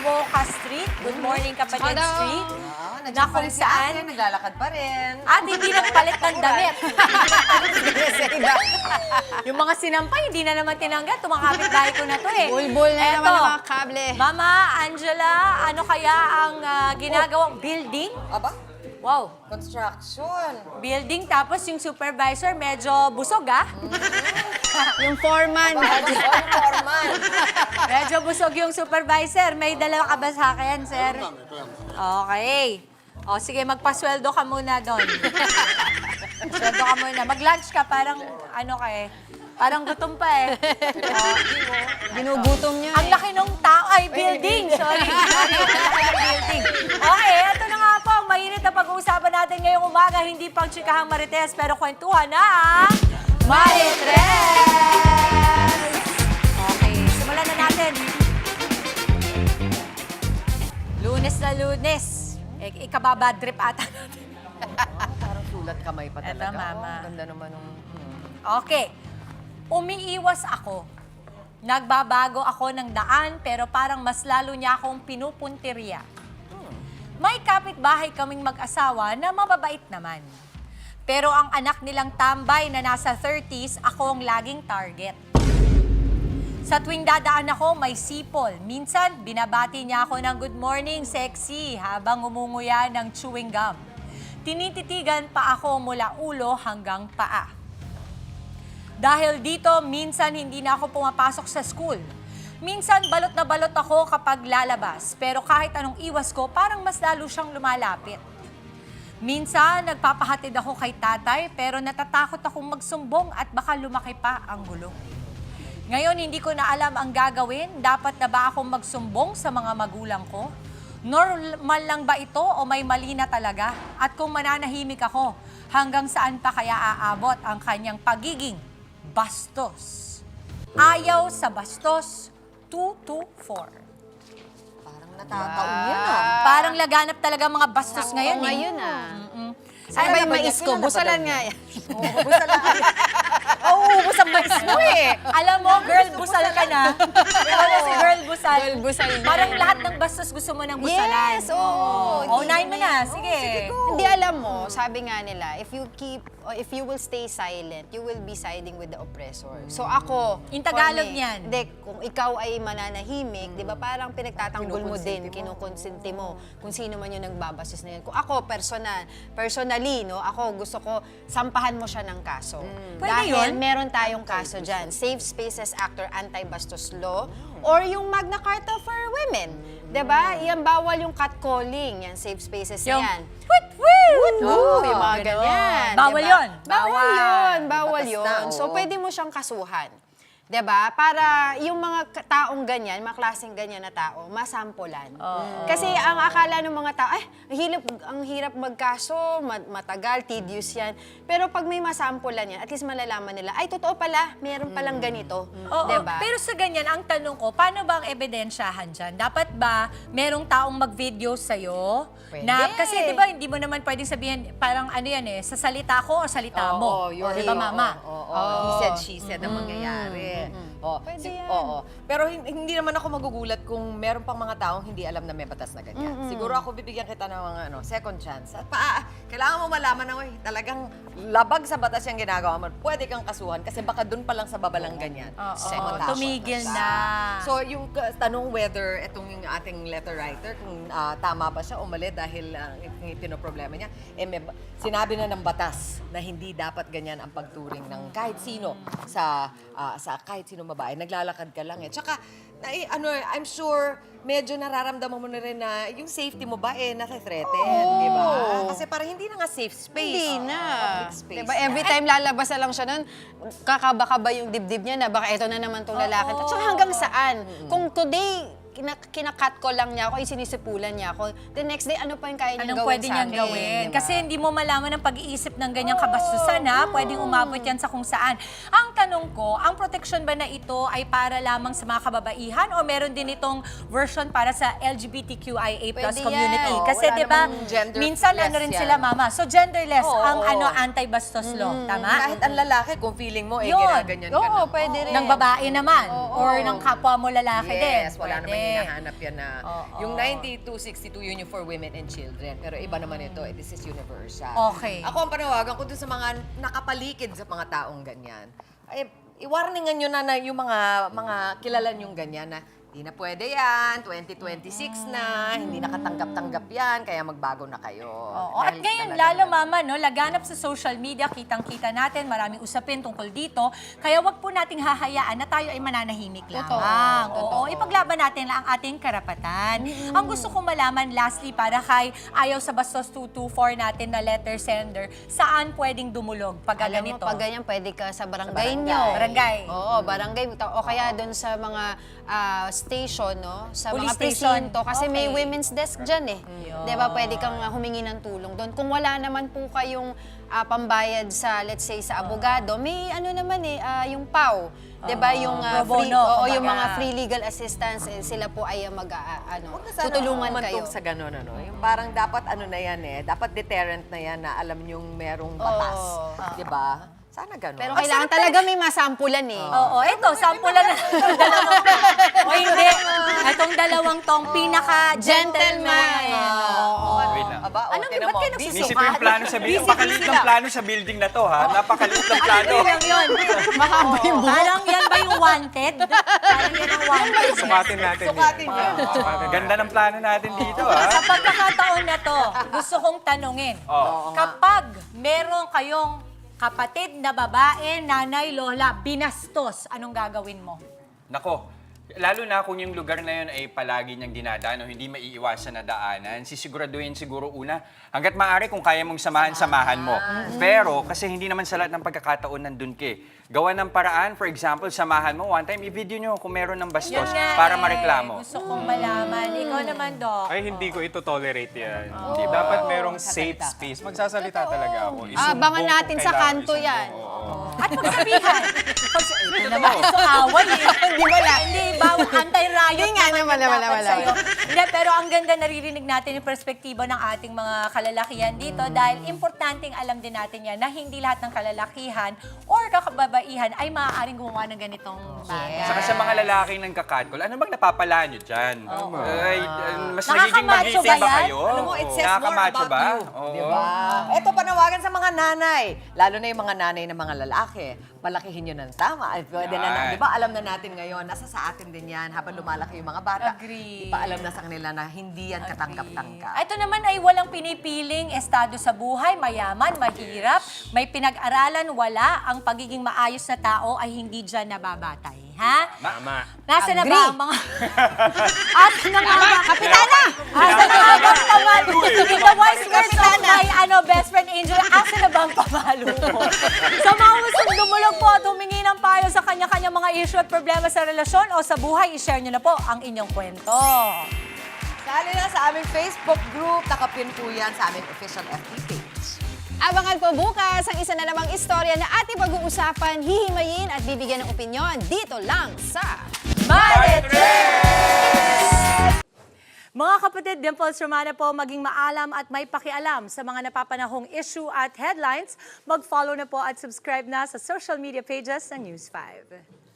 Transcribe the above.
Mocha Street. Good morning, Kapatid Hello. Street. Nandiyan Na pa kung rin si saan, ate, naglalakad pa rin. at hindi nagpalit ng damit. Sa iba. Yung mga sinampay, hindi na naman tinanggal. Tumakapit bahay ko na to eh. Bulbul na naman Eto, ang mga kable. Mama, Angela, ano kaya ang ginagawang building? Aba, Wow. construction. Building, tapos yung supervisor medyo busog Yung foreman. Foreman. Medyo busog yung supervisor. May dalawa ka ba sa akin, sir? Okay. O, sige, magpasweldo ka muna doon. Sweldo ka muna. Mag-lunch ka, parang ano ka eh. Parang gutom pa eh. Ginugutom niya. Ang laki nung tao. Ay, building. Sorry. Building. Okay, ito na nga po. Ang mainit na pag-uusapan natin ngayong umaga. Hindi pang chikahang marites, pero kwentuhan na Marites! Okay, simulan na natin. Lunes na Lunes. Ikababad trip ata natin. Parang sulat kamay pa Eto, talaga. mama. Oh, ganda naman nung... Okay. Umiiwas ako. Nagbabago ako ng daan, pero parang mas lalo niya akong pinupuntirya. May kapitbahay kaming mag-asawa na mababait naman. Pero ang anak nilang tambay na nasa 30s, ako ang laging target. Sa tuwing dadaan ako, may sipol. Minsan, binabati niya ako ng good morning, sexy, habang umunguya ng chewing gum. Tinititigan pa ako mula ulo hanggang paa. Dahil dito, minsan hindi na ako pumapasok sa school. Minsan, balot na balot ako kapag lalabas. Pero kahit anong iwas ko, parang mas lalo siyang lumalapit. Minsan, nagpapahatid ako kay tatay, pero natatakot akong magsumbong at baka lumaki pa ang gulo. Ngayon, hindi ko na alam ang gagawin. Dapat na ba akong magsumbong sa mga magulang ko? Normal lang ba ito o may mali na talaga? At kung mananahimik ako, hanggang saan pa kaya aabot ang kanyang pagiging bastos? Ayaw sa bastos, 224. Parang natataon yan ah. Parang laganap talaga mga bastos ngayon eh. Ngayon ah. Sana Ano ba ba yung mais niya? ko? Kailan na ba Busalan daw nga niya? yan. Oo, busalan. Oo, ubus ang mais mo eh. Alam mo, girl, busal ka na. Ikaw na si girl busal. Girl, busal na. Parang lahat ng bastos gusto mo ng busalan. Yes, oo. Oh, unahin mo na. Sige. Hindi, alam mo, sabi nga nila, if you will stay silent, you will be siding with the oppressor. So ako, In Tagalog for me, yan. Hindi, kung ikaw ay mananahimik, di ba parang pinagtatanggol mo din, kinukonsente mo, kung sino man yung nagbabastos na yun. Kung ako, personally, no, ako gusto ko, sampahan mo siya ng kaso. Pwede Dahil yun? meron tayong kaso dyan, Safe Spaces Act or Anti-Bastos Law, or yung Magna Carta for Women. Diba? Yan, bawal yung catcalling, yan, safe spaces na Yung, yan. wit, wit! Oo, yung mga ganon. ganyan. Bawal diba? yun. Bawal yun. Bawal Batas yun. na, So, oo. pwede mo siyang kasuhan. Diba? Para yung mga taong ganyan, mga klaseng ganyan na tao, masampulan. Kasi ang akala ng mga tao, ang hirap magkaso, matagal, tedious yan. Pero pag may masampulan yan, at least malalaman nila, ay, totoo pala, meron palang ganito. Oo, Diba? pero sa ganyan, ang tanong ko, paano ba ang ebidensyahan dyan? Dapat ba merong taong mag-video sa'yo? Pwede. Na, kasi di ba, hindi mo naman pwedeng sabihin, parang ano yan eh, sa salita ko o salita mo. Di ba, mama? He said, she said ang mangyayari. Pwede yan. Oo. Pero hindi naman ako magugulat kung meron pang mga taong hindi alam na may batas na ganyan. Siguro ako bibigyan kita ng mga second chance. At kailangan mo malaman na talagang labag sa batas yung ginagawa mo. Pwede kang kasuhan kasi baka dun pa lang sa babalang ganyan. Oo, tumigil na. So yung tanong whether itong yung ating letter writer, kung tama ba siya o mali dahil pinoproblema niya, sinabi na ng batas na hindi dapat ganyan ang pagturing ng kahit sino sa kahit sino babae. Naglalakad ka lang eh. Tsaka, I'm sure medyo nararamdaman mo na rin na yung safety mo ba nasa-threaten, di ba? Kasi parang hindi na nga safe space. Hindi na. Public space Diba, every time lalabas na lang siya nun, kakaba-kaba yung dibdib niya na baka ito na naman tong lalaki. At saka hanggang saan? Kung today, kinakat ko lang niya ako, sinisipulan niya ako, the next day, ano pa yung kaya niyang Anong gawin pwede sa niyang akin? gawin? Diba? Kasi hindi mo malaman ang pag-iisip ng ganyang kabastusan, ha? Pwedeng umabot yan sa kung saan. Ang tanong ko, ang protection ba na ito ay para lamang sa mga kababaihan o meron din itong version para sa LGBTQIA+ Pwede community? yan. Kasi Wala di ba, namang genderless minsan ano rin yan. sila, mama. So genderless Oo, ang oo. anti-bastos law, tama? Kahit ang lalaki, kung feeling mo, Yun. ginaganyan ka Oo, na. pwede rin. Ng babae naman or ng kapwa mo lalaki din. Yes, wala naman hinahanap yan na, yung 9262, yun yung for women and children. Pero iba naman ito, this is universal. Okay. Ako ang panawagan ko dun sa mga nakapalikid sa mga taong ganyan. Ay, i-warningan nyo na yung mga kilala nyong ganyan na hindi na pwede yan, 2026 na, hindi nakatanggap-tanggap yan, kaya magbago na kayo. Oo. At Dahil ngayon, talagang lalo ganun. mama, no, laganap sa social media, kitang-kita natin, maraming usapin tungkol dito. Kaya wag po nating hahayaan na tayo ay mananahimik lamang. Oo, ipaglaban natin lang ang ating karapatan. Ang gusto kong malaman, lastly, para kay ayaw sa Bastos 224 natin na letter sender, saan pwedeng dumulog pag Alam mo, ganito? pag ganyan, pwede ka sa barangay barangay. nyo. Barangay. Oo, barangay. O kaya doon sa mga station, no? Sa Police mga station. presinto. Kasi may Okay. women's desk dyan eh. Di ba? Pwede kang humingi ng tulong doon. Kung wala naman po kayong pambayad sa, let's say, sa abogado, may ano naman eh, yung PAW. Di ba? Yung Pro free, bono, oo, yung kumbaga. mga free legal assistance, sila po ay Huwag na sana tutulungan kayo. umantong sa gano'n, ano. Yung parang dapat ano na yan eh, dapat deterrent na yan na alam yung merong batas. Oo. Di ba? Sana gano'n. Pero kailangan talaga may masampulan eh. Oo, ito, sampulan na dalawang o hindi, itong dalawang tong pinaka-gentleman. Wait lang. Aba, Anong tinan ba't mo, kayo busy. Inisip ko yung plano sa building. Busy Napakaliit ng sila. plano sa building na to, ha? Napakaliit ng plano. Ano lang yun? Mahaba yung buhok. Parang yan ba yung wanted? Parang yan ang wanted. Sukatin natin Sukatin yan. yun. Sukatin. Ganda ng plano natin dito, ha? Sa pagkakataon na to, gusto kong tanungin, Oo. kapag meron kayong kapatid na babae, nanay, lola, binastos, anong gagawin mo? Nako, lalo na kung yung lugar na yun ay palagi niyang dinadaan o hindi maiiwasan na daanan, sisiguraduhin siguro una, hanggat maaari kung kaya mong samahan mo. Pero kasi hindi naman sa lahat ng pagkakataon nandun ke. Gawa ng paraan, for example, samahan mo, one time i-video nyo kung meron ng bastos Yun nga para eh, mareklamo. Gusto kong malaman. Ikaw naman, Doc. Ay, hindi ko ito tolerate yan. Di ba? Dapat merong safe space. Magsasalita talaga ako. Abangan Isumbong natin kung sa kailangan kanto isumbong. yan. Oo. At pagsabihan. Ito naman, ito away eh. Di ba lang? Hindi, bawal anti-riot Hindi nga naman, yung dapat naman. sa'yo. Hindi, pero ang ganda naririnig natin yung perspektibo ng ating mga kalalakihan dito dahil importanteng alam din natin yan na hindi lahat ng kalalakihan or kakababaihan ay maaaring gumawa ng ganitong bagay. Saka sa mga lalaking ng kakatcall, ano bang napapala nyo dyan? Ay, mas nagiging Nakakamacho magiting ba ba yan? kayo? Alam mo, it says more Nakakamacho about ba? you. Oo. Diba? Ito, panawagan sa mga nanay. Lalo na yung mga nanay ng mga lalaki. Palakihin nyo ng tama. Ay, pwede na, Yan. di ba? Alam na natin ngayon, nasa sa atin din yan habang lumalaki yung mga bata. Agree. Di pa alam na sa kanila na hindi yan katanggap-tanggap. Ito naman ay walang pinipiling estado sa buhay, mayaman, mahirap, may pinag-aralan, wala. Ang pagiging maayos na tao ay hindi dyan nababatay. Ha? Tama. Nasa na ba Agree. ang mga... Asa na nga ba? Kapitana! Asa na nga ba ang pamalo? In the wise words of my best friend Angel, asa na ba ang pamalo mo? Sa mga gustong dumulog po at humingi ng payo sa kanya-kanya mga issue at problema sa relasyon o sa buhay, i-share nyo na po ang inyong kwento. Sali na sa aming Facebook group. Nakapin po yan sa aming official FB page. Abangan po bukas ang isa na namang istorya na ating pag-uusapan, hihimayin at bibigyan ng opinyon dito lang sa... Mga kapatid, Dimples Romana po, maging maalam at may pakialam sa mga napapanahong issue at headlines. Mag-follow na po at subscribe na sa social media pages ng News 5.